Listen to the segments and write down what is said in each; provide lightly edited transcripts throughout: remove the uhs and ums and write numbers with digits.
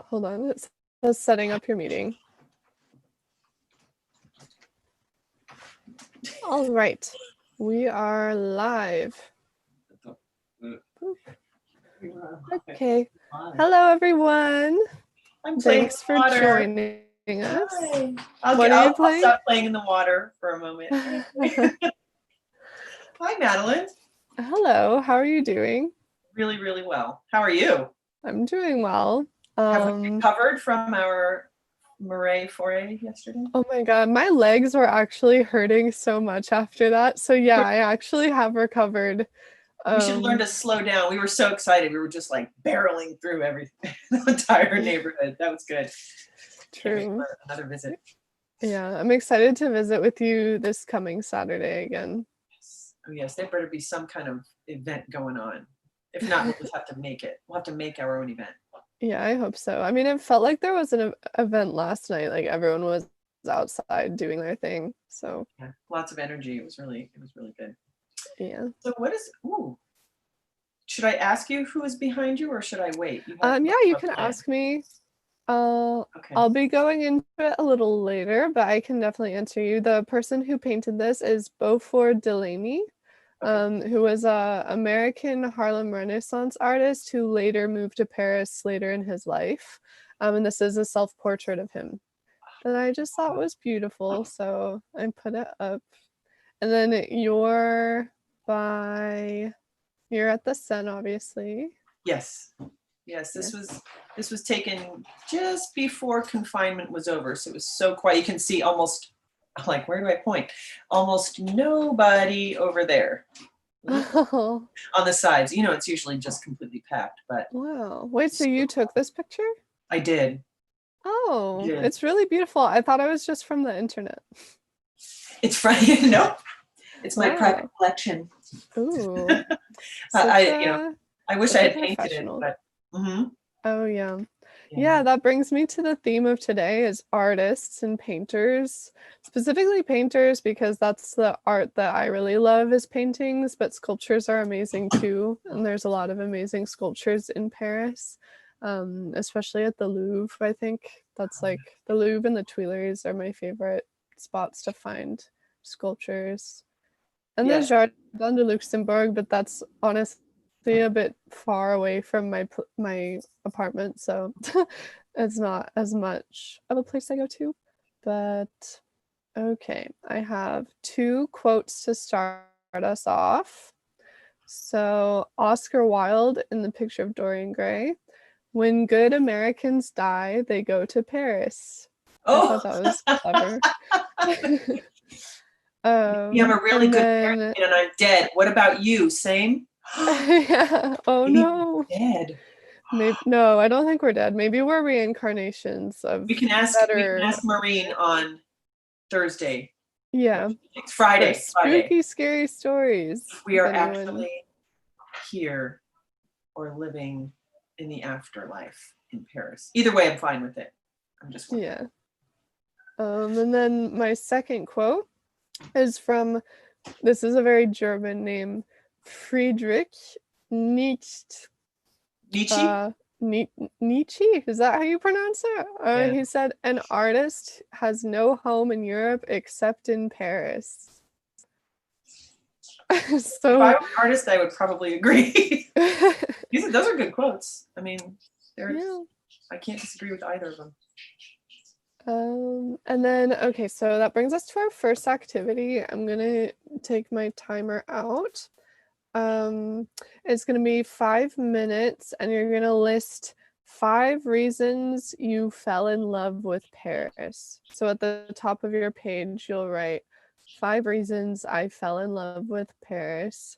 Hold on, it says setting up your meeting. All right, we are live. Okay, hello everyone. I'm playing Thanks for joining us. Hi. What are you playing? I'll stop playing in the water for a moment. Hi, Madeleine. Hello, how are you doing? Really, really well. How are you? I'm doing well. Have we recovered from our Murray foray yesterday? Oh my God, my legs were actually hurting so much after that. So yeah, I actually have recovered. We should learn to slow down. We were so excited. We were just like barreling through everything, the entire neighborhood. That was good. True. Another visit. Yeah, I'm excited to visit with you this coming Saturday again. Yes. Oh yes, there better be some kind of event going on. If not, we'll just have to make it. We'll have to make our own event. Yeah, I hope so. I mean, it felt like there was an event last night. Like everyone was outside doing their thing. So yeah, lots of energy. It was really good. Yeah. So what is should I ask you who is behind you or should I wait? Yeah, you can ask me. Okay. I'll be going into it a little later, but I can definitely answer you. The person who painted this is Beaufort Delaney. Who was a American Harlem Renaissance artist who later moved to Paris later in his life. And this is a self-portrait of him that I just thought was beautiful, so I put it up. And then you're at the Seine, obviously. Yes. This was taken just before confinement was over, so it was so quiet. You can see almost, like, where do I point? Almost nobody over there. Oh. On the sides. You know, it's usually just completely packed, but wow. Wait, so you took this picture? I did. Oh, it's really beautiful. I thought it was just from the internet. It's from nope. It's my private collection. Ooh. I wish I had painted it, but Oh yeah. Yeah, that brings me to the theme of today is artists and painters, specifically painters because that's the art that I really love is paintings, but sculptures are amazing too. And there's a lot of amazing sculptures in Paris, especially at the Louvre. I think that's like the Louvre and the Tuileries are my favorite spots to find sculptures. And there's Jardin de Luxembourg, but that's honestly a bit far away from my apartment, so it's not as much of a place I go to. But okay, I have 2 quotes to start us off. So Oscar Wilde in The Picture of Dorian Gray, "When good Americans die, they go to Paris." I thought that was clever. I'm a really good parent and I'm dead. What about you? Same? Yeah. Oh no. Dead. Maybe no, I don't think we're dead. Maybe we're reincarnations of we can ask Maureen on Thursday. Yeah. It's Friday. Spooky, scary stories. We are actually here or living in the afterlife in Paris. Either way, I'm fine with it. I'm just wondering. Yeah. And then my second quote is from, this is a very German name, Friedrich Nietzsche. Nietzsche? Is that how you pronounce it? He said, "An artist has no home in Europe except in Paris." So, if I were an artist, I would probably agree. Those are good quotes. I mean, I can't disagree with either of them. And then, okay, so that brings us to our first activity. I'm gonna take my timer out. It's gonna be 5 minutes, and you're gonna list 5 reasons you fell in love with Paris. So at the top of your page, you'll write 5 reasons I fell in love with Paris.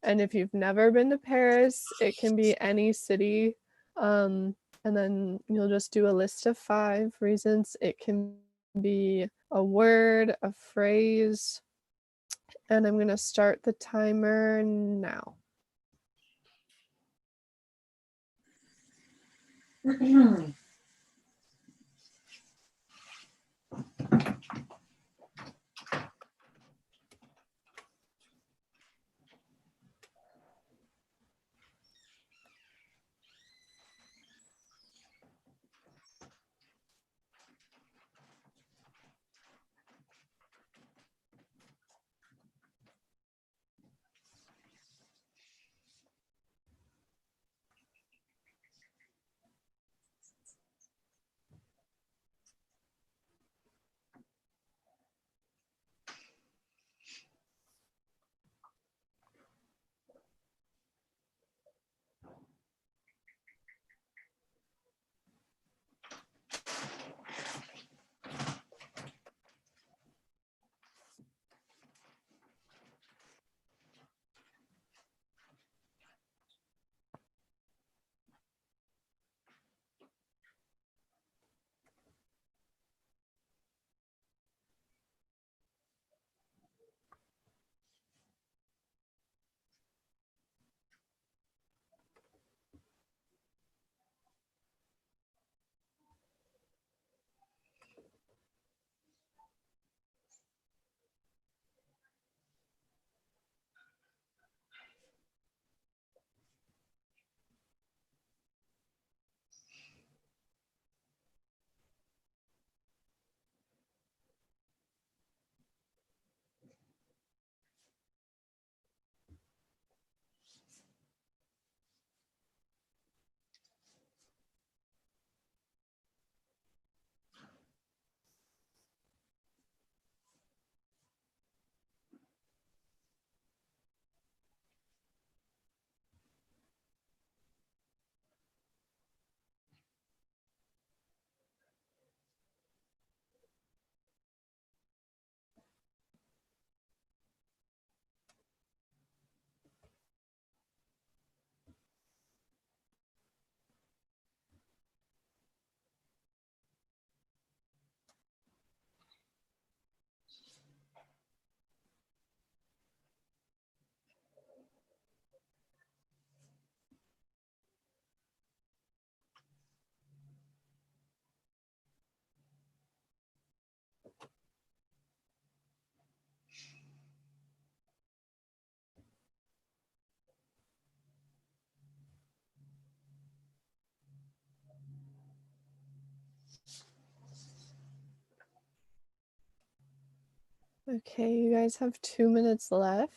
And if you've never been to Paris, it can be any city. And then you'll just do a list of 5 reasons. It can be a word, a phrase, and I'm going to start the timer now. Okay, you guys have 2 minutes left.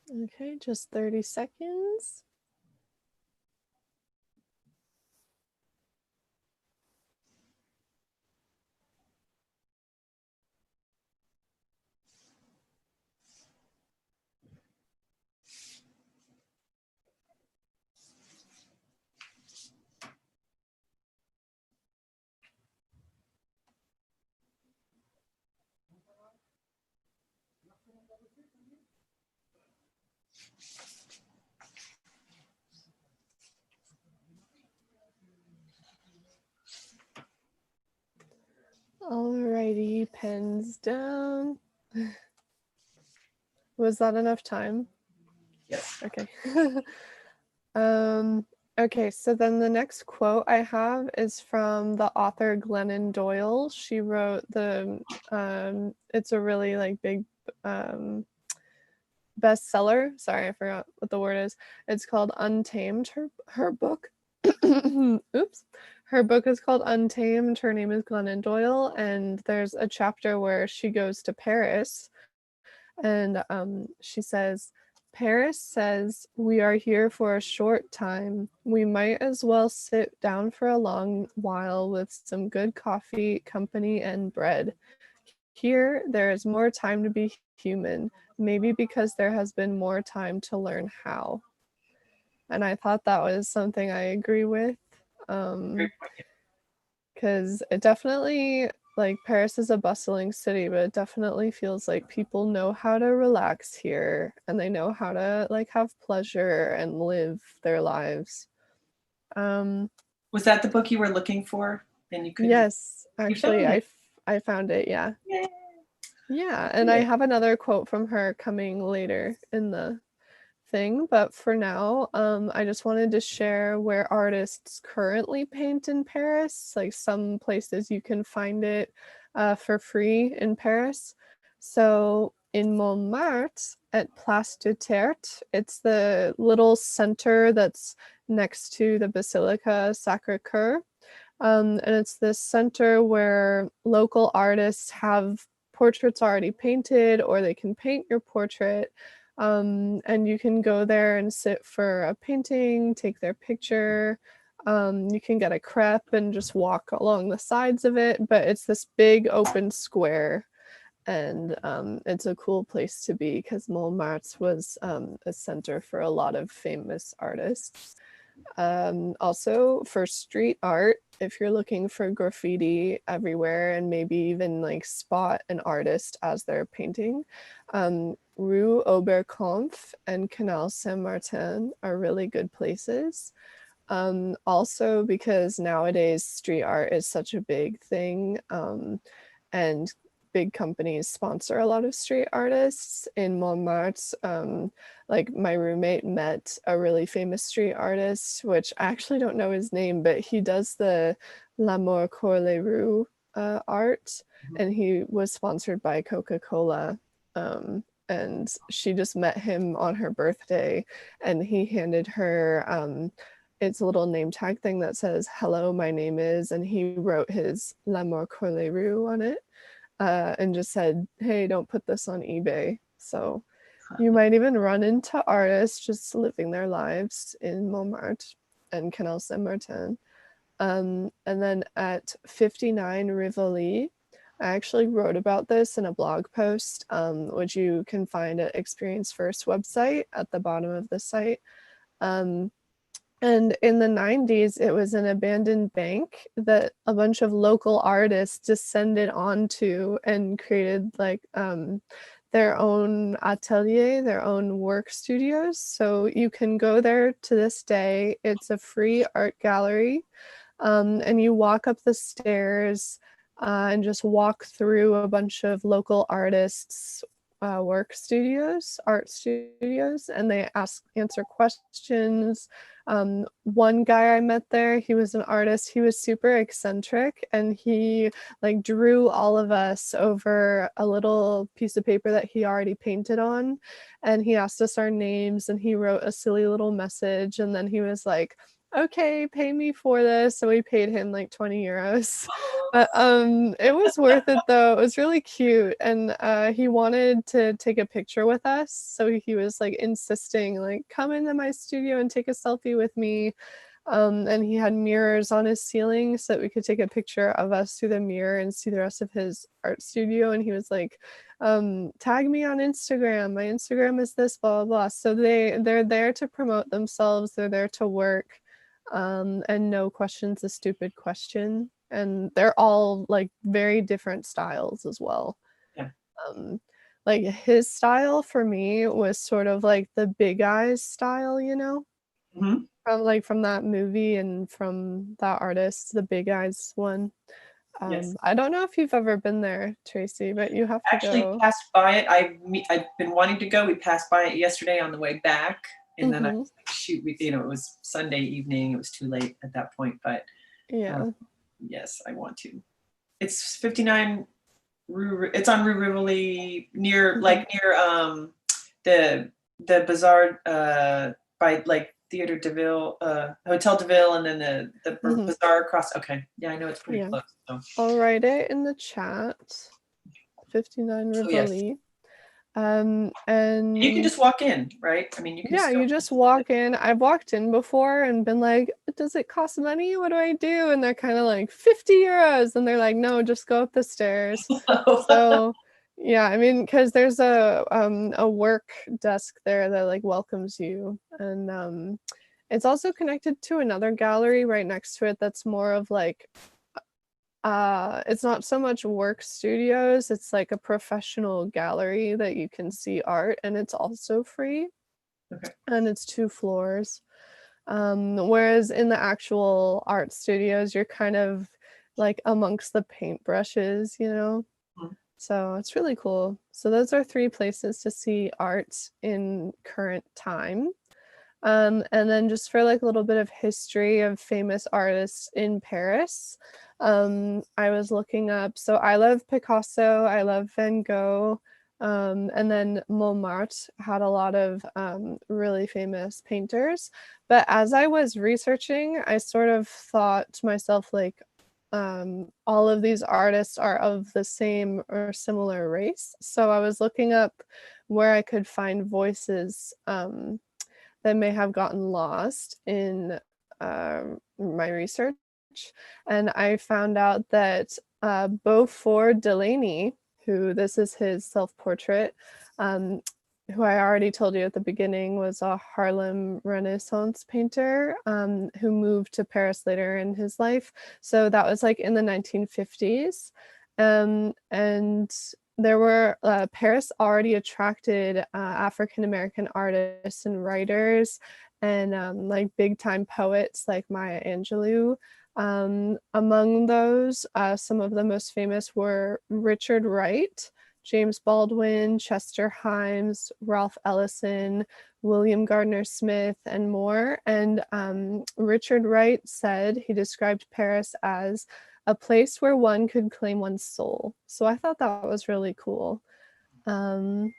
Okay, just 30 seconds. Alrighty, pens down. Was that enough time? Yes. Okay. Okay, so then the next quote I have is from the author Glennon Doyle. She wrote it's a really like big bestseller. Sorry, I forgot what the word is. It's called Untamed. Her book. Oops. Her book is called Untamed. Her name is Glennon Doyle, and there's a chapter where she goes to Paris, and she says, Paris says, we are here for a short time. We might as well sit down for a long while with some good coffee, company, and bread. Here, there is more time to be human, maybe because there has been more time to learn how. And I thought that was something I agree with. Because it definitely, like, Paris is a bustling city, but it definitely feels like people know how to relax here and they know how to like have pleasure and live their lives. um Was that the book you were looking for? And you couldn't. yes, You actually, found it. I found it. Yeah. Yay. Yeah, and I Yeah. have another quote from her coming later in the thing, but for now, I just wanted to share where artists currently paint in Paris, like some places you can find it for free in Paris. So in Montmartre at Place du Tertre, it's the little center that's next to the Basilica Sacré-Cœur. And it's this center where local artists have portraits already painted, or they can paint your portrait. And you can go there and sit for a painting, take their picture. You can get a crepe and just walk along the sides of it, but it's this big open square, and it's a cool place to be because Montmartre was a center for a lot of famous artists. Also, for street art, if you're looking for graffiti everywhere and maybe even like spot an artist as they're painting, Rue Oberkampf and Canal Saint Martin are really good places. Also, because nowadays street art is such a big thing, and big companies sponsor a lot of street artists in Montmartre. Like my roommate met a really famous street artist, which I actually don't know his name, but he does the L'amour court les rues art, and he was sponsored by Coca-Cola. And she just met him on her birthday, and he handed her it's a little name tag thing that says, "Hello, my name is," and he wrote his L'amour couleur on it, and just said, "Hey, don't put this on eBay." So you might even run into artists just living their lives in Montmartre and Canal Saint-Martin. And then at 59 Rivoli, I actually wrote about this in a blog post, which you can find at Experience First website at the bottom of the site. Um, and in the 90s, it was an abandoned bank that a bunch of local artists descended onto and created like their own atelier, their own work studios. So you can go there to this day. It's a free art gallery, and you walk up the stairs and just walk through a bunch of local artists' art studios, and they answer questions. One guy I met there, he was an artist. He was super eccentric, and he like drew all of us over a little piece of paper that he already painted on, and he asked us our names, and he wrote a silly little message, and then he was like, okay, pay me for this. So we paid him like 20 euros. But it was worth it though. It was really cute. And he wanted to take a picture with us. So he was like insisting, like, come into my studio and take a selfie with me. And he had mirrors on his ceiling so that we could take a picture of us through the mirror and see the rest of his art studio. And he was like, tag me on Instagram. My Instagram is this, blah, blah, blah. So they're there to promote themselves. They're there to work. And no question's a stupid question. And they're all like very different styles as well. Yeah. Um, like his style for me was sort of like the Big Eyes style, you know? Mm-hmm. From that movie and from that artist, the Big Eyes one. Yes. I don't know if you've ever been there, Tracy, but you have to Actually go. passed by it. I've been wanting to go. We passed by it yesterday on the way back, and then I Mm-hmm. was like, shoot, it was Sunday evening. It was too late at that point, but uh, Yeah. yes, I want to. It's 59 it's on Rue Rivoli near Mm-hmm. the bazaar by like Theater de Ville, Hotel de Ville, and then the Mm-hmm. bazaar across. Okay, yeah, I know it's pretty Yeah. close. So, I'll write it in the chat. 59 so yes, Rivoli. you can And just walk in, right? I mean, you can yeah, still you just walk in. I've walked in before and been like, does it cost money? What do I do? And they're kind of like 50 euros. And they're like, no, just go up the stairs. So yeah, I mean, because there's a work desk there that like welcomes you. And it's also connected to another gallery right next to it that's more of like it's not so much work studios, it's like a professional gallery that you can see art, and it's also free. Okay. And it's 2 floors. Whereas in the actual art studios, you're kind of like amongst the paintbrushes, you know? Mhm. So it's really cool. So those are 3 places to see art in current time. And then just for like a little bit of history of famous artists in Paris, I was looking up. So I love Picasso, I love Van Gogh, and then Montmartre had a lot of really famous painters. But as I was researching, I sort of thought to myself, like, all of these artists are of the same or similar race. So I was looking up where I could find voices that may have gotten lost in my research. And I found out that Beaufort Delaney, who this is his self portrait, um, who I already told you at the beginning was a Harlem Renaissance painter who moved to Paris later in his life. So that was like in the 1950s. And there were Paris already attracted African American artists and writers and like big time poets like Maya Angelou. Among those, some of the most famous were Richard Wright, James Baldwin, Chester Himes, Ralph Ellison, William Gardner Smith, and more. And Richard Wright said he described Paris as a place where one could claim one's soul. So I thought that was really cool. And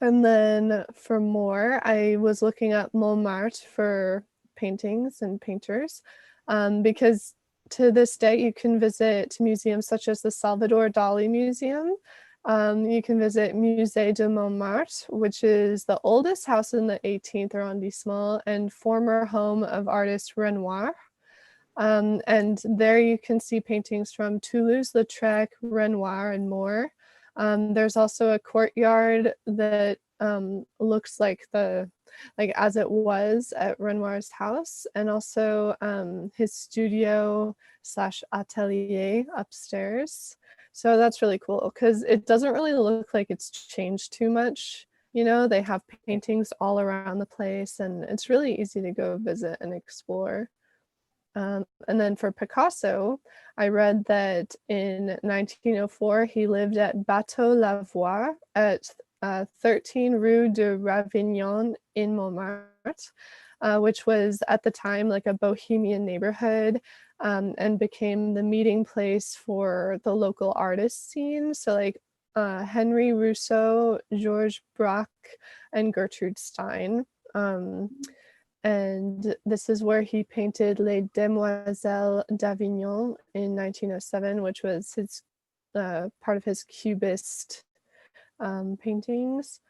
then for more, I was looking at Montmartre for paintings and painters, because to this day you can visit museums such as the Salvador Dali Museum. You can visit Musée de Montmartre, which is the oldest house in the 18th arrondissement and former home of artist Renoir. And there you can see paintings from Toulouse-Lautrec, Renoir, and more. There's also a courtyard that looks like as it was at Renoir's house, and also his studio slash atelier upstairs. So that's really cool because it doesn't really look like it's changed too much. They have paintings all around the place, and it's really easy to go visit and explore. And then for Picasso, I read that in 1904, he lived at Bateau Lavoie at 13 Rue de Ravignon in Montmartre, which was at the time like a bohemian neighborhood, and became the meeting place for the local artist scene. So like Henry Rousseau, Georges Braque, and Gertrude Stein. And this is where he painted Les Demoiselles d'Avignon in 1907, which was his part of his Cubist paintings.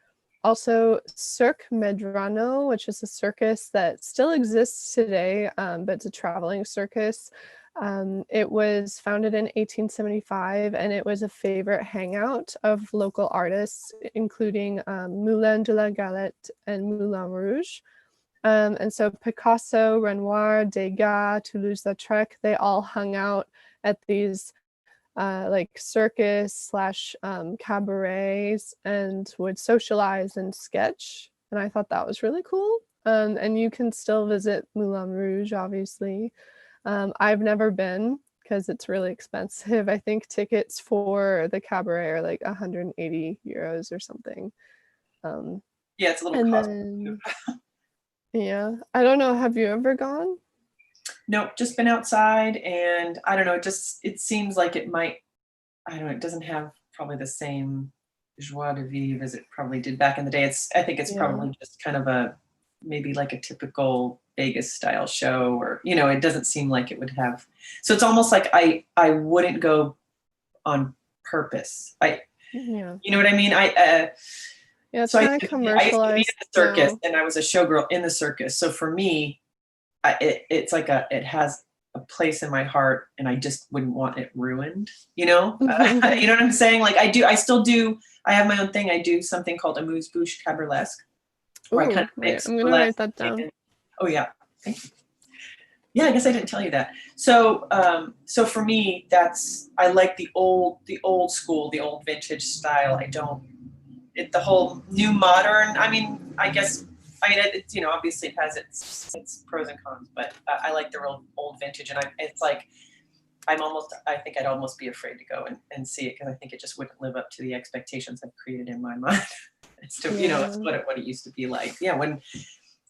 Also, Cirque Medrano, which is a circus that still exists today, but it's a traveling circus. It was founded in 1875, and it was a favorite hangout of local artists, including Moulin de la Galette and Moulin Rouge. And so Picasso, Renoir, Degas, Toulouse-Lautrec, they all hung out at these like circus slash cabarets and would socialize and sketch. And I thought that was really cool. And you can still visit Moulin Rouge, obviously. I've never been because it's really expensive. I think tickets for the cabaret are like 180 euros or something. Yeah, it's a little costly. Yeah, I don't know. Have you ever gone? Nope, just been outside, and I don't know, it seems like it might, I don't know, it doesn't have probably the same joie de vivre as it probably did back in the day. I think it's probably just kind of maybe like a typical Vegas style show, or, it doesn't seem like it would have, so it's almost like I wouldn't go on purpose. You know what I mean? Yeah, it's kind of commercialized. I used to be in the circus, and I was a showgirl in the circus. So for me, it's like it has a place in my heart, and I just wouldn't want it ruined. You know what I'm saying? Like I still do. I have my own thing. I do something called amuse-bouche caburlesque, where I kind of mix. I'm gonna write that down. Oh yeah, thank you. Yeah, I guess I didn't tell you that. So, so for me, I like the old school, the old vintage style. I don't. The whole new modern, it's, obviously it has its pros and cons, but I like the real old vintage, and it's like, I think I'd almost be afraid to go and see it, because I think it just wouldn't live up to the expectations I've created in my mind. It's what it used to be like. Yeah, when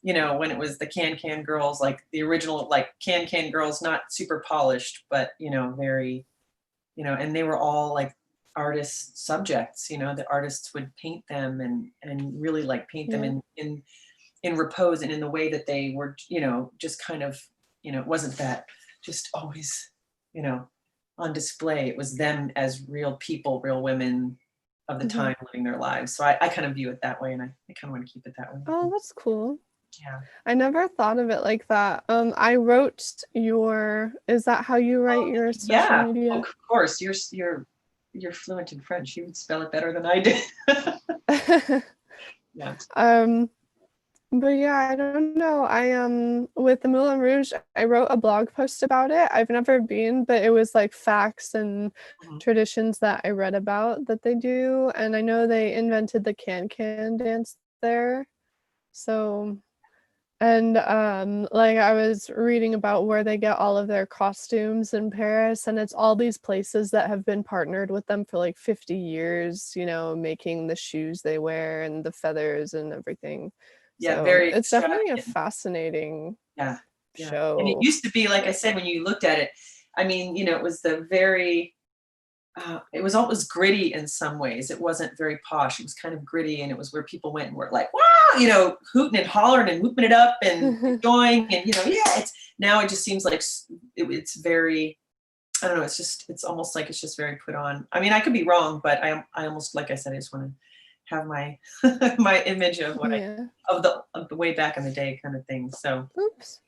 it was the Can girls, like the original, like Can girls, not super polished, but, very, and they were all like artist subjects, the artists would paint them and really like paint them in repose, and in the way that they were, just kind of, it wasn't that just always, on display. It was them as real people, real women of the time living their lives. So I kind of view it that way, and I kind of want to keep it that way. Oh, that's cool. Yeah. I never thought of it like that. I wrote is that how you write your social media? Of course. You're fluent in French. You would spell it better than I did. Yeah. But yeah, I don't know. With the Moulin Rouge, I wrote a blog post about it. I've never been, but it was like facts and traditions that I read about that they do. And I know they invented the can dance there. So, and like I was reading about where they get all of their costumes in Paris, and it's all these places that have been partnered with them for like 50 years, making the shoes they wear and the feathers and everything. Yeah, so very it's definitely a fascinating show. And it used to be, like I said, when you looked at it, it was the very, it was almost gritty in some ways. It wasn't very posh. It was kind of gritty, and it was where people went and were like, wow, you know, hooting and hollering and whooping it up and enjoying, and, you know, yeah, it's, now it just seems like it's very, I don't know, it's almost like it's just very put on. I mean, I could be wrong, but I almost, like I said, I just want to have my my image of what Yeah. of the way back in the day kind of thing. So, Oops.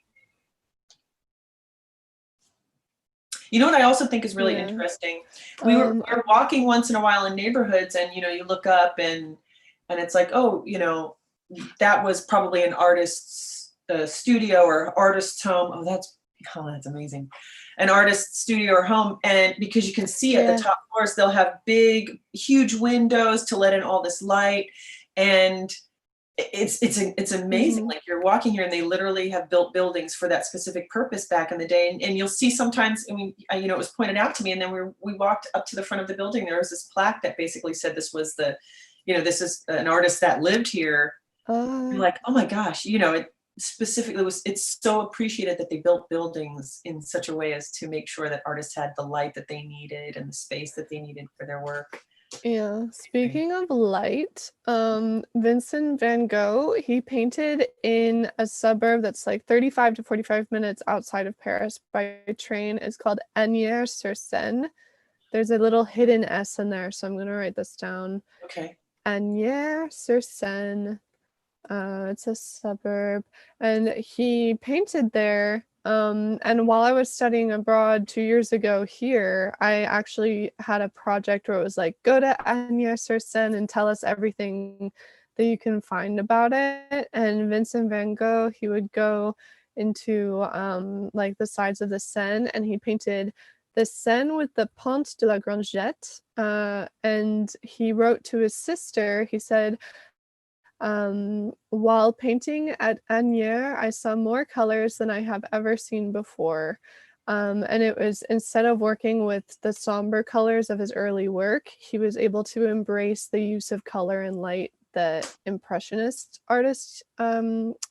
you know what I also think is really Yeah. interesting? Um, We were walking once in a while in neighborhoods, and, you know, you look up and it's like, oh, you know, that was probably an artist's studio or artist's home. Oh, that's amazing. An artist's studio or home. And because you can see at the yeah. top floors, they'll have big, huge windows to let in all this light. And it's amazing. Mhm. Like, you're walking here and they literally have built buildings for that specific purpose back in the day. And you'll see sometimes, I mean, you know, it was pointed out to me, and then we walked up to the front of the building. There was this plaque that basically said this was the, you know, this is an artist that lived here. You're Uh, like, oh my gosh, you know, it specifically was, it's so appreciated that they built buildings in such a way as to make sure that artists had the light that they needed and the space that they needed for their work. yeah. Amazing. Speaking of light, Vincent van Gogh, he painted in a suburb that's like 35 to 45 minutes outside of Paris by train. It's called Agnières-sur-Seine. There's a little hidden S in there, so I'm gonna write this down. Okay. Agnières-sur-Seine. It's a suburb, and he painted there. And while I was studying abroad 2 years ago here, I actually had a project where it was like, go to Agnières-sur-Seine and tell us everything that you can find about it. And Vincent van Gogh, he would go into like the sides of the Seine, and he painted the Seine with the Pont de la Grangette. And he wrote to his sister, he said, while painting at Agnières, I saw more colors than I have ever seen before. And it was, instead of working with the somber colors of his early work, he was able to embrace the use of color and light that Impressionist artists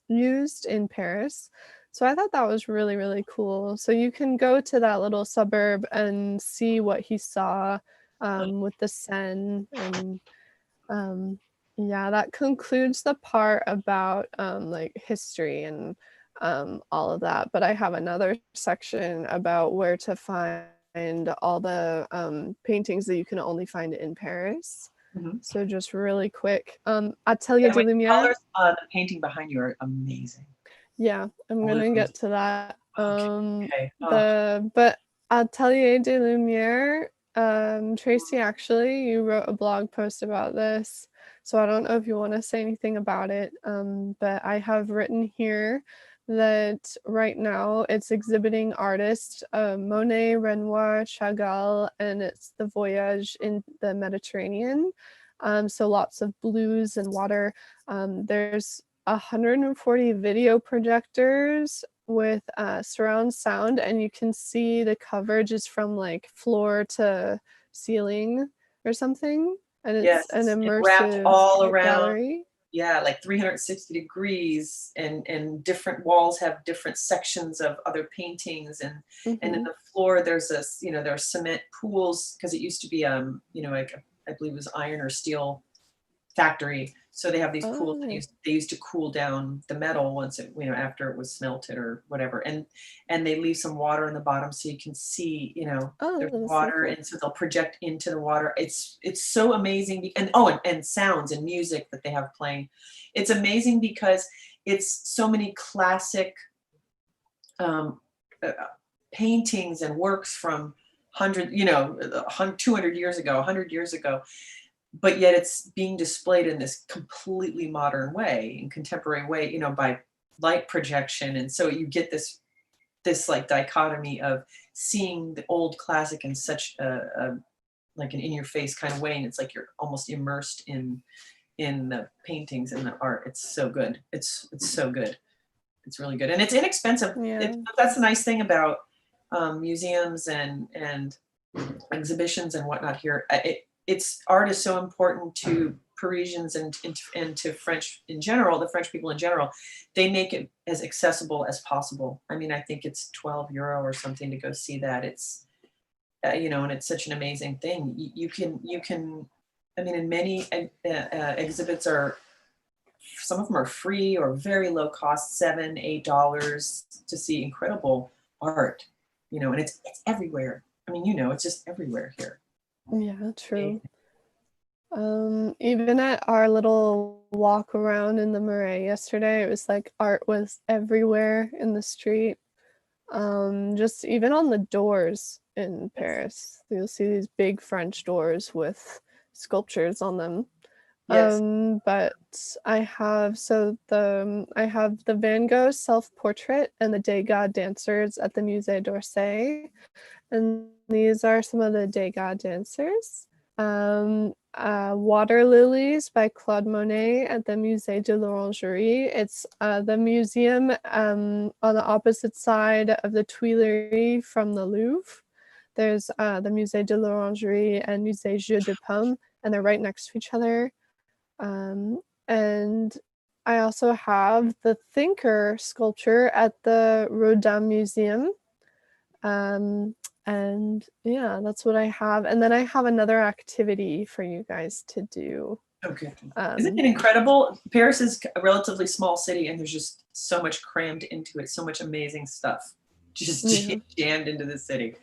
used in Paris. So I thought that was really, really cool. So you can go to that little suburb and see what he saw with the Seine and um, yeah, that concludes the part about like history and all of that. But I have another section about where to find all the paintings that you can only find in Paris. Mhm. So just really quick, Atelier And de with the Lumière. colors on the painting behind you are amazing. Yeah, I'm gonna Blues. get to that. Okay. Oh, The but Atelier de Lumière, Tracy, actually, you wrote a blog post about this, so I don't know if you want to say anything about it. But I have written here that right now it's exhibiting artists Monet, Renoir, Chagall, and it's the voyage in the Mediterranean. So lots of blues and water. There's 140 video projectors with surround sound, and you can see the coverage is from like floor to ceiling or something, and it's an yes. And wrapped immersive all around. gallery. Yeah, like 360 degrees, and different walls have different sections of other paintings, and in Mm-hmm. the floor there's this, you know, there are cement pools because it used to be you know, like, I believe it was iron or steel factory. So they have these pools that Oh, they used to cool down the metal once it, you know, after it was smelted or whatever. And they leave some water in the bottom so you can see, you know, oh, there's that's so water, cool. and so they'll project into the water. It's so amazing. And oh, and sounds and music that they have playing. It's amazing because it's so many classic um, uh, paintings and works from 200 years ago, 100 years ago, but yet it's being displayed in this completely modern way, in contemporary way, you know, by light projection. And so you get this like dichotomy of seeing the old classic in such a like an in your face kind of way, and it's like you're almost immersed in the paintings and the art. It's so good. It's so good. It's really good, and it's inexpensive. Yeah. That's the nice thing about museums and exhibitions and whatnot here. It's art is so important to Parisians and to French in general, the French people in general. They make it as accessible as possible. I mean, I think it's 12 euro or something to go see that. It's you know, and it's such an amazing thing. You can. I mean, in many exhibits are some of them are free or very low cost, $7, $8 to see incredible art, and it's everywhere. I mean, it's just everywhere here. Yeah, true. Even at our little walk around in the Marais yesterday, it was like art was everywhere in the street. Just even on the doors in Yes. Paris, you'll see these big French doors with sculptures on them. Yes. But I have the Van Gogh self-portrait and the Degas dancers at the Musée d'Orsay, and these are some of the Degas dancers. Water Lilies by Claude Monet at the Musée de l'Orangerie. It's the museum on the opposite side of the Tuileries from the Louvre. There's the Musée de l'Orangerie and Musée Jeu de Paume, and they're right next to each other. And I also have the Thinker sculpture at the Rodin Museum. And yeah, that's what I have. And then I have another activity for you guys to do. Okay. Isn't it incredible? Paris is a relatively small city, and there's just so much crammed into it, so much amazing stuff just jammed into the city.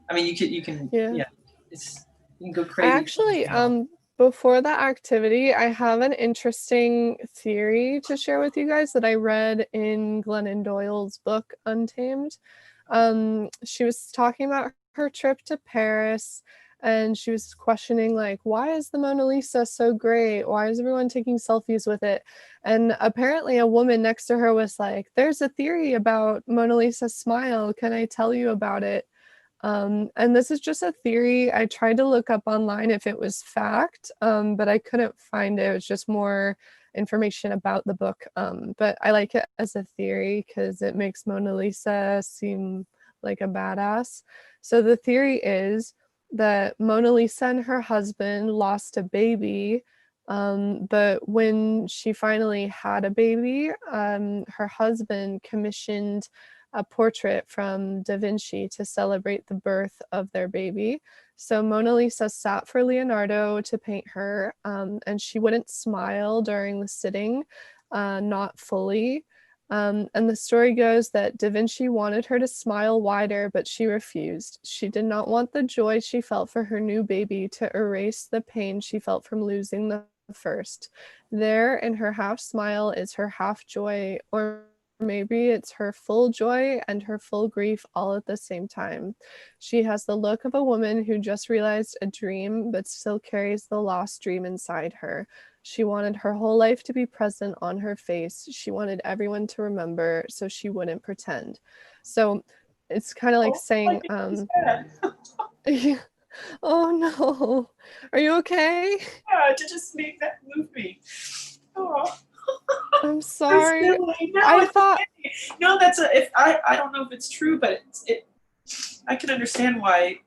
I mean, you can, you can go crazy. Actually, before that activity, I have an interesting theory to share with you guys that I read in Glennon Doyle's book, Untamed. She was talking about her trip to Paris, and she was questioning, like, why is the Mona Lisa so great? Why is everyone taking selfies with it? And apparently a woman next to her was like, there's a theory about Mona Lisa's smile. Can I tell you about it? And this is just a theory. I tried to look up online if it was fact, but I couldn't find it. It was just more information about the book. But I like it as a theory because it makes Mona Lisa seem like a badass. So the theory is that Mona Lisa and her husband lost a baby, but when she finally had a baby, her husband commissioned a portrait from Da Vinci to celebrate the birth of their baby. So Mona Lisa sat for Leonardo to paint her, and she wouldn't smile during the sitting, not fully. And the story goes that Da Vinci wanted her to smile wider, but she refused. She did not want the joy she felt for her new baby to erase the pain she felt from losing the first. There, in her half smile, is her half joy, or maybe it's her full joy and her full grief all at the same time. She has the look of a woman who just realized a dream, but still carries the lost dream inside her. She wanted her whole life to be present on her face. She wanted everyone to remember, so she wouldn't pretend. So it's kind of like saying, oh no, are you okay? Yeah, to just make that movie. Oh. I'm sorry. No, I thought okay. No, that's if I don't know if it's true, but I can understand why,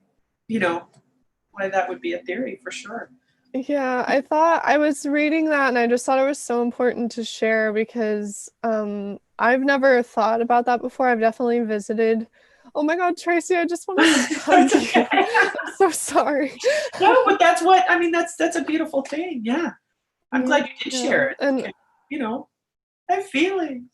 why that would be a theory for sure. Yeah, I thought I was reading that and I just thought it was so important to share because I've never thought about that before. I've definitely visited. Oh my God, Tracy, I just want to hug you. I'm so sorry. No, but that's what I mean. That's a beautiful thing. Yeah, I'm glad you did share it. And Okay. I have feelings.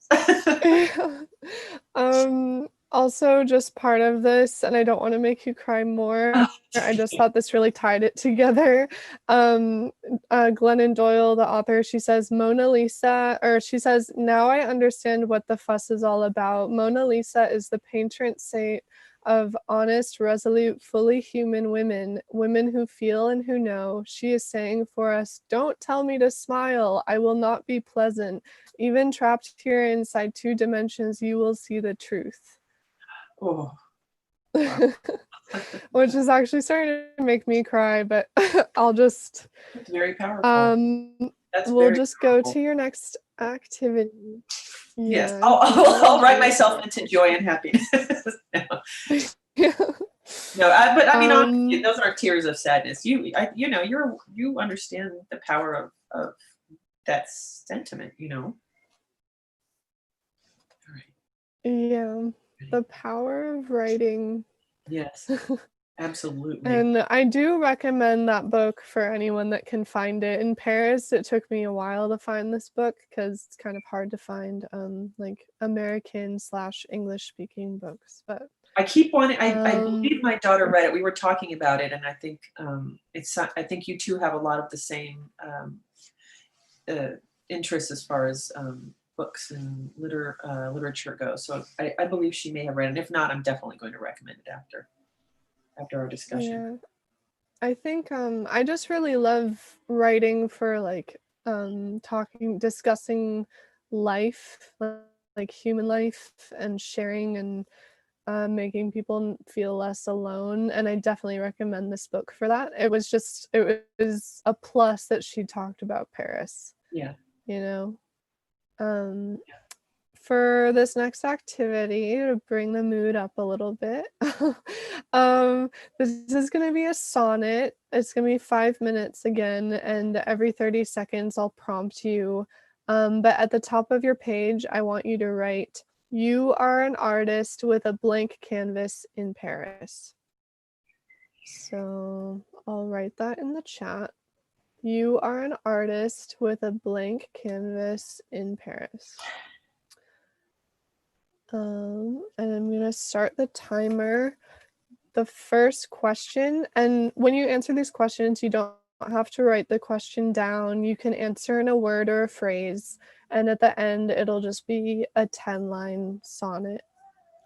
Also just part of this, and I don't want to make you cry more. I just thought this really tied it together. Glennon Doyle, the author, she says Mona Lisa, or she says, now I understand what the fuss is all about. Mona Lisa is the patron saint of honest, resolute, fully human women, women who feel and who know. She is saying for us, don't tell me to smile. I will not be pleasant. Even trapped here inside 2 dimensions, you will see the truth. Oh, wow. Which is actually starting to make me cry, but I'll just It's very powerful. We'll just powerful. Go to your next activity. Yes, I'll write myself into joy and happiness. Yeah. No, but I mean, honestly, those aren't tears of sadness. You understand the power of that sentiment. All right. Yeah, the power of writing. Yes, Absolutely. And I do recommend that book for anyone that can find it. In Paris, it took me a while to find this book because it's kind of hard to find like American/English speaking books. But I keep wanting. I um, believe my daughter read it. We were talking about it, and I think it's. I think you two have a lot of the same uh, interests as far as books and literature go. So I believe she may have read it. If not, I'm definitely going to recommend it after our discussion. yeah, I think I just really love writing for like discussing life, like human life, and sharing and making people feel less alone. And I definitely recommend this book for that. It was a plus that she talked about Paris, Yeah. you know. Um, for this next activity to bring the mood up a little bit, um, this is going to be a sonnet. It's going to be 5 minutes again, and every 30 seconds I'll prompt you. But at the top of your page, I want you to write, "You are an artist with a blank canvas in Paris." So I'll write that in the chat. You are an artist with a blank canvas in Paris. And I'm gonna start the timer. The first question, and when you answer these questions, you don't have to write the question down. You can answer in a word or a phrase, and at the end, it'll just be a 10-line sonnet.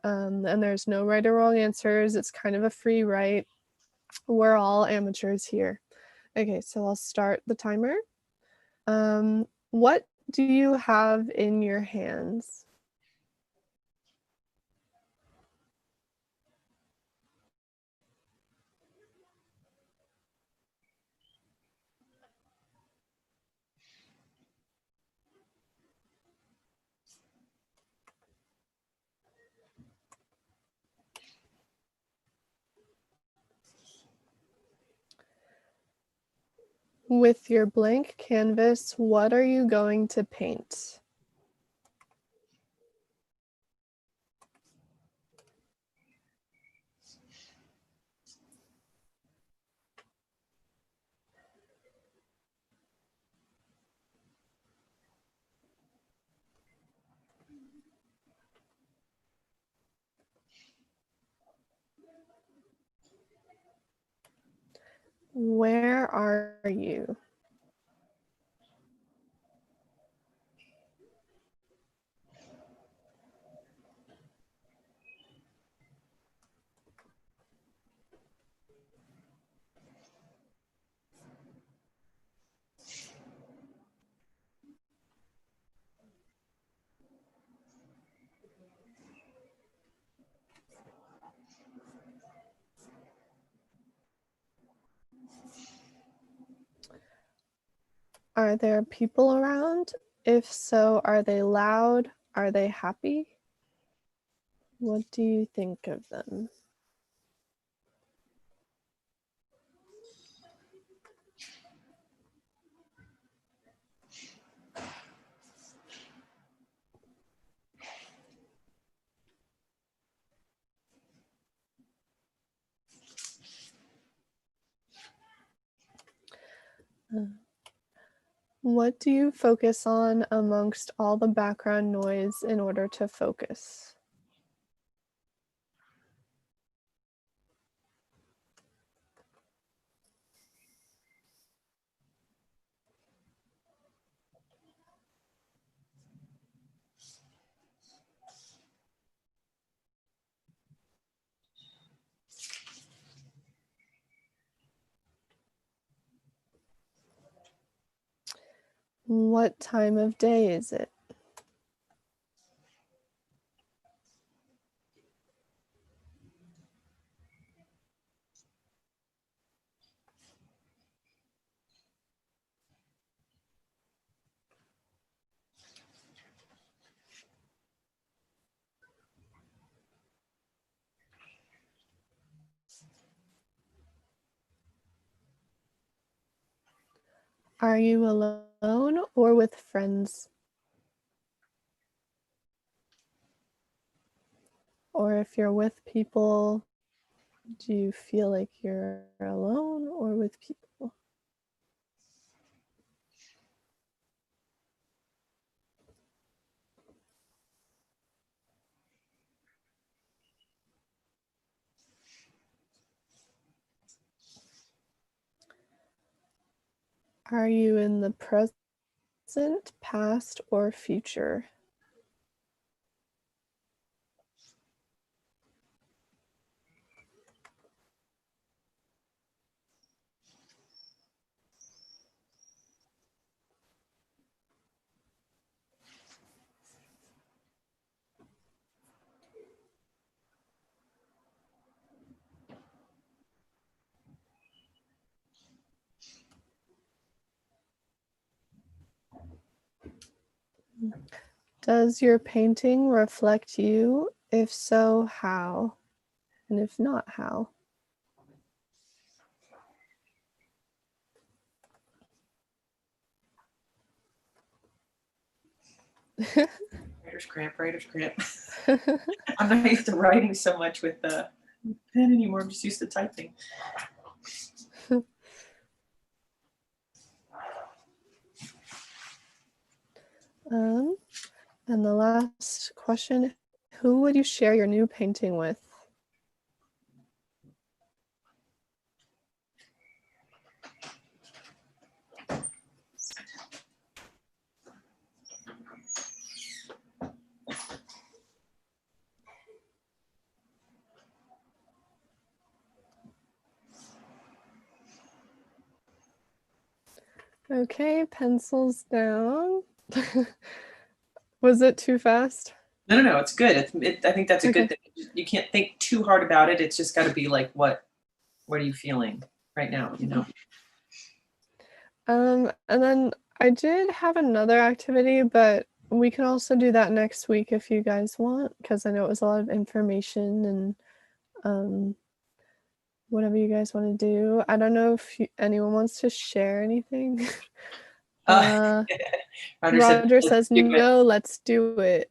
And there's no right or wrong answers. It's kind of a free write. We're all amateurs here. Okay, so I'll start the timer. What do you have in your hands? With your blank canvas, what are you going to paint? Where are you? Are there people around? If so, are they loud? Are they happy? What do you think of them? Uh, What do you focus on amongst all the background noise in order to focus? What time of day is it? Are you alone or with friends? Or if you're with people, Do you feel like you're alone or with people? Are you in the present, past, or future? Does your painting reflect you? If so, how? And if not, how? Writer's cramp, writer's cramp. I'm not used to writing so much with the pen anymore. I'm just used to typing. And the last question, who would you share your new painting with? Okay, pencils down. Was it too fast? No, it's good. I think that's a good thing. You can't think too hard about it. It's just got to be like, what are you feeling right now? You know. And then I did have another activity, but we can also do that next week if you guys want, because I know it was a lot of information and whatever you guys want to do. I don't know if anyone wants to share anything. Roger says no, let's do it.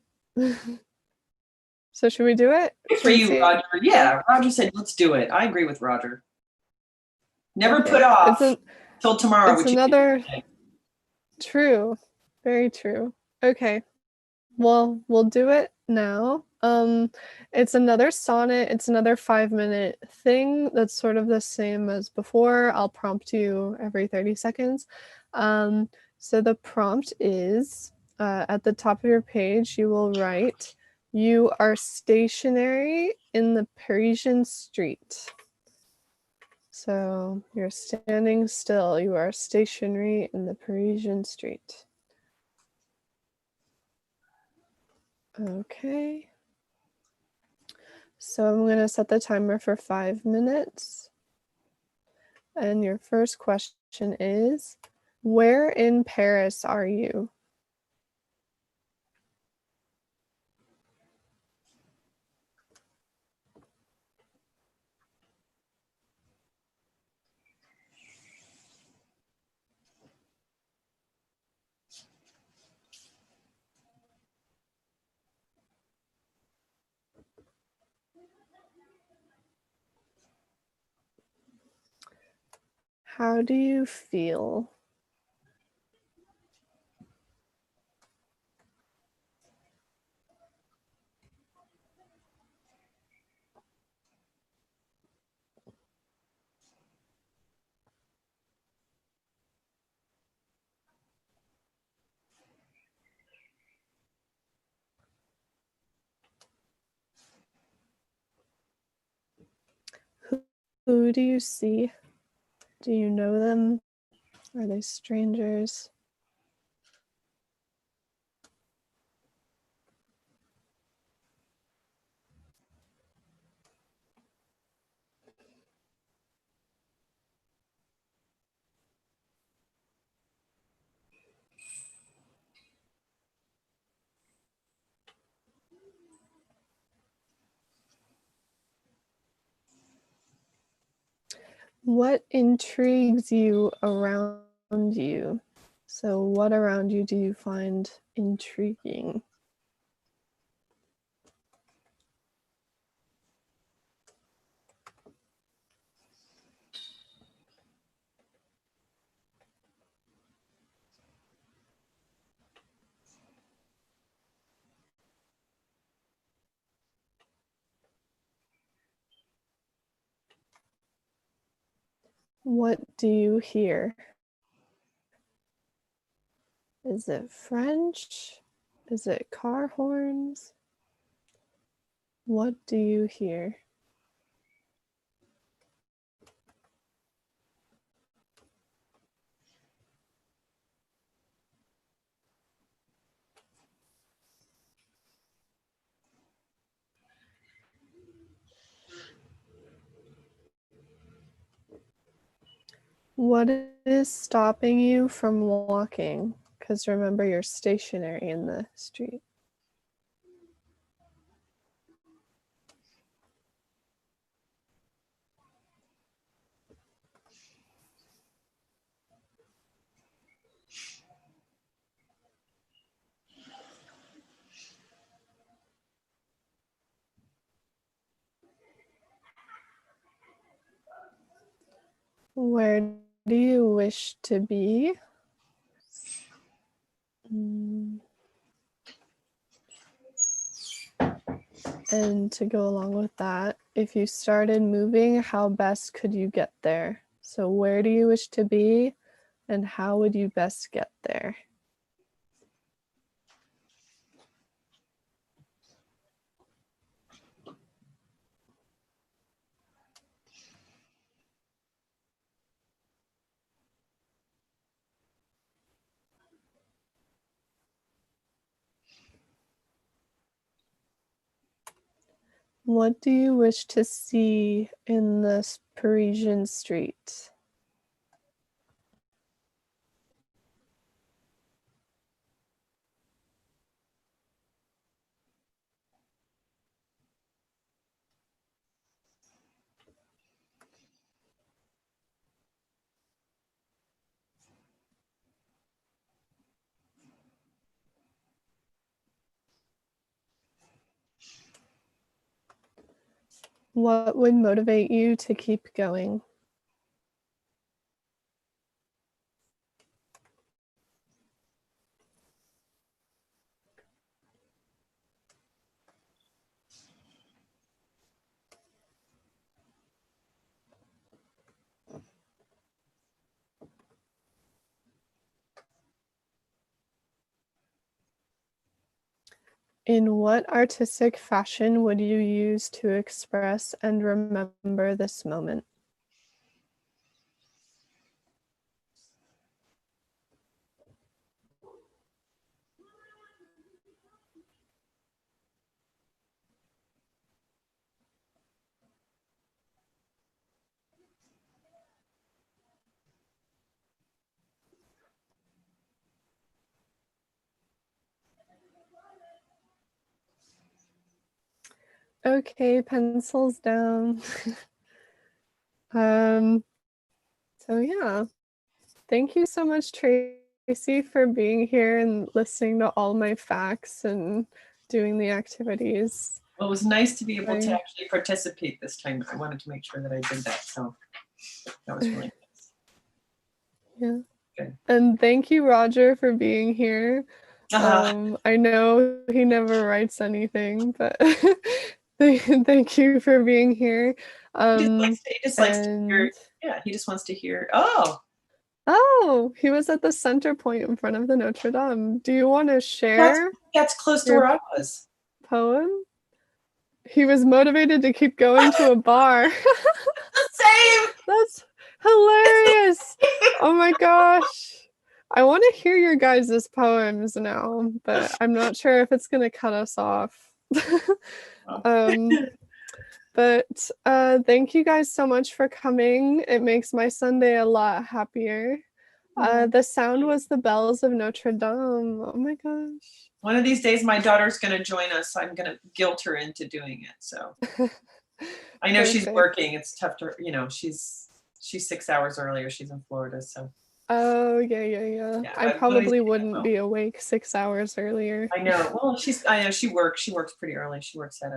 So should we do it? For you, Roger. Yeah, Roger said let's do it. I agree with Roger. Never put off till tomorrow. It's another true, very true. Okay, well, we'll do it now. It's another sonnet. It's another 5-minute thing that's sort of the same as before. I'll prompt you every 30 seconds. So the prompt is at the top of your page, you will write, "You are stationary in the Parisian street." So you're standing still. You are stationary in the Parisian street. Okay. So I'm going to set the timer for 5 minutes. And your first question is, where in Paris are you? How do you feel? Who do you see? Do you know them? Are they strangers? What intrigues you around you? So what around you do you find intriguing? What do you hear? Is it French? Is it car horns? What do you hear? What is stopping you from walking? Because remember, you're stationary in the street. Where do you wish to be? And to go along with that, if you started moving, how best could you get there? So where do you wish to be and how would you best get there? What do you wish to see in this Parisian street? What would motivate you to keep going? In what artistic fashion would you use to express and remember this moment? Okay, pencils down. So yeah, thank you so much, Tracy, for being here and listening to all my facts and doing the activities. Well, it was nice to be able to actually participate this time. I wanted to make sure that I did that, so that was really nice. Yeah. Good. And thank you, Roger, for being here. I know he never writes anything, but thank you for being here. He just likes to hear. Yeah, he just wants to hear. Oh, he was at the center point in front of the Notre Dame. Do you want to share? That's close to where I was. Poem? He was motivated to keep going to a bar. Same. That's hilarious. Oh my gosh. I want to hear your guys' poems now, but I'm not sure if it's gonna cut us off. But thank you guys so much for coming. It makes my Sunday a lot happier. The sound was the bells of Notre Dame. Oh my gosh. One of these days, my daughter's going to join us. I'm going to guilt her into doing it. So I know she's working. It's tough to, she's 6 hours earlier. She's in Florida. So. Oh, yeah. I probably wouldn't be awake 6 hours earlier. I know. Well, I know she works. She works pretty early. She works at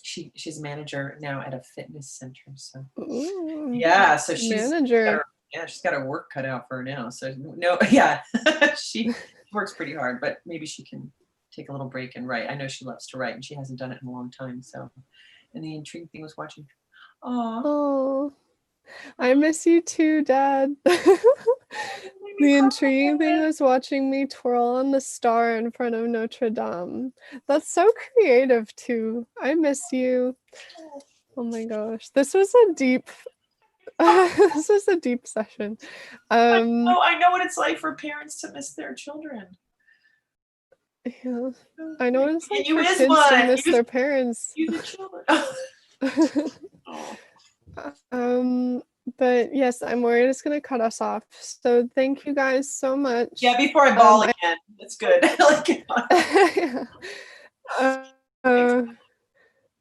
she's a manager now at a fitness center. So yeah, so she's got her work cut out for her now. So no, yeah, she works pretty hard, but maybe she can take a little break and write. I know she loves to write, and she hasn't done it in a long time. So, and the intriguing thing was watching. Oh, I miss you too, Dad. Made me The cry intriguing thing again. was watching me twirl on the star in front of Notre Dame. That's so creative too. I miss you. Oh my gosh. This was a deep this was a deep session. Oh, I know what it's like for parents to miss their children. Yeah. I know what it's like You for is kids to one. miss their parents. You the children. Oh. um, but yes, I'm worried it's gonna cut us off. So thank you guys so much. Yeah, before I bawl again. That's good. Like, Yeah. Uh,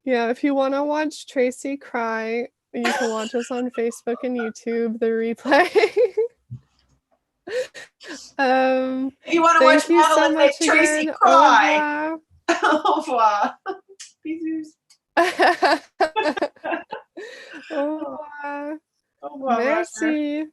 yeah, if you want to watch Tracy cry, you can watch us on Facebook and YouTube, the replay. if you want to watch Thank you so Madeleine make much Tracy again. Au cry. revoir. Au revoir. Bisous. Au revoir. Au revoir, Roger. Merci.